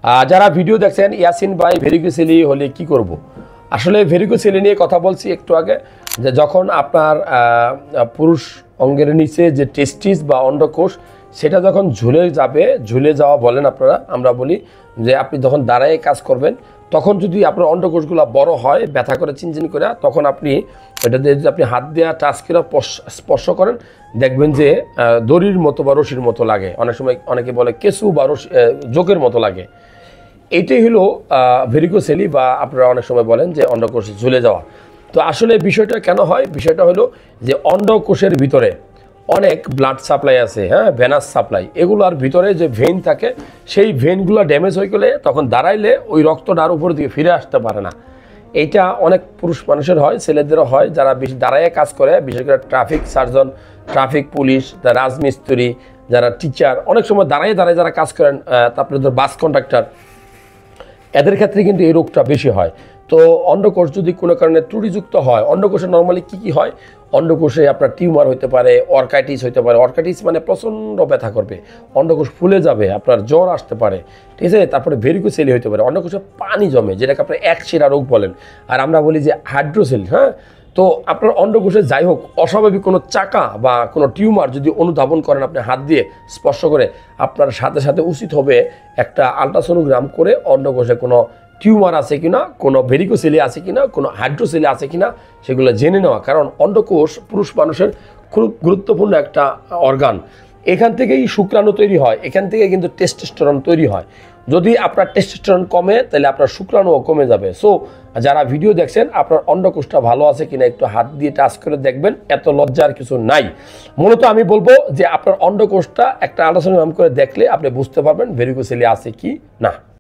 যারা ভিডিও দেখছেন ইয়াসিন ভাই ভেরিকোসেলি হলে কি করব। আসলে ভেরিকোসেলি নিয়ে কথা বলছি একটু আগে, যে যখন আপনার পুরুষ অঙ্গের নিচে যে টেস্টিস বা অন্ডকোষ সেটা যখন ঝুলে যাওয়া বলেন আপনারা, আমরা বলি যে আপনি যখন দাঁড়ায় কাজ করবেন তখন যদি আপনার অন্ডকোষগুলো বড় হয়, ব্যথা করে চিনচিন করে, তখন আপনি এটা দিয়ে যদি আপনি হাত দেওয়া টাচ করে স্পর্শ করেন, দেখবেন যে দড়ির মতো বা রশির মতো লাগে। অনেক সময় অনেকে বলে কেঁচু বা জোকের মতো লাগে। এইটাই হলো ভেরিকোসেলি, বা আপনারা অনেক সময় বলেন যে অন্ডকোষ ঝুলে যাওয়া। তো আসলে বিষয়টা কেন হয়? বিষয়টা হলো যে অন্ডকোষের ভিতরে অনেক ব্লাড সাপ্লাই আছে, হ্যাঁ, ভেনাস সাপ্লাই, এগুলোর ভিতরে যে ভেইন থাকে সেই ভেইনগুলো ড্যামেজ হয়ে গেলে তখন দাঁড়াইলে ওই রক্তটা আর উপর দিকে ফিরে আসতে পারে না। এইটা অনেক পুরুষ মানুষের হয়, ছেলেদেরও হয়, যারা বেশি দাঁড়ায় কাজ করে, বিশেষ করে ট্রাফিক সার্জন, ট্রাফিক পুলিশ, রাজমিস্ত্রি, যারা টিচার, অনেক সময় দাঁড়ায় যারা কাজ করেন, তারপরে ধর বাস কন্ডাক্টর, এদের ক্ষেত্রে কিন্তু এই রোগটা বেশি হয়। তো অন্ডকোষ যদি কোনো কারণে ত্রুটিযুক্ত হয়, অন্ডকোষে নর্মালি কী হয়? অন্ডকোষে আপনার টিউমার হতে পারে, অর্কাইটিস হতে পারে। অর্কাইটিস মানে প্রচণ্ড ব্যথা করবে, অন্ডকোষ ফুলে যাবে, আপনার জ্বর আসতে পারে, ঠিক আছে। তারপরে ভেরিকোসেলি হতে পারে, অন্ডকোষে পানি জমে, যেটাকে আপনার একশিরা রোগ বলেন, আর আমরা বলি যে হাইড্রোসেল, হ্যাঁ। তো আপনার অন্ডকোষে যাই হোক, অস্বাভাবিক কোনো চাকা বা কোনো টিউমার যদি অনুধাবন করেন আপনি হাত দিয়ে স্পর্শ করে, আপনার সাথে সাথে উচিত হবে একটা আলট্রাসোনোগ্রাম করে অন্ডকোষে কোনো টিউমার আছে কিনা, কোনো ভেরিকোসেলি আছে কিনা, কোনো হাইড্রোসেলি আছে কিনা সেগুলো জেনে নেওয়া। কারণ অন্ডকোষ পুরুষ মানুষের খুব গুরুত্বপূর্ণ একটা অর্গান। এখান থেকেই শুক্রাণু তৈরি হয়, এখান থেকে কিন্তু টেস্টোস্টেরন তৈরি হয়। যদি আপনার টেস্টোস্টেরন কমে তাহলে আপনার শুক্রাণুও কমে যাবে। সো যারা ভিডিও দেখছেন, আপনার অন্ডকোষটা ভালো আছে কিনা একটু হাত দিয়ে টাচ করে দেখবেন, এত লজ্জার কিছু নাই। মূলত আমি বলবো যে আপনার অন্ডকোষটা একটা আল্ট্রাসাউন্ড করে দেখলে আপনি বুঝতে পারবেন ভেরিকোসেলি আছে কি না।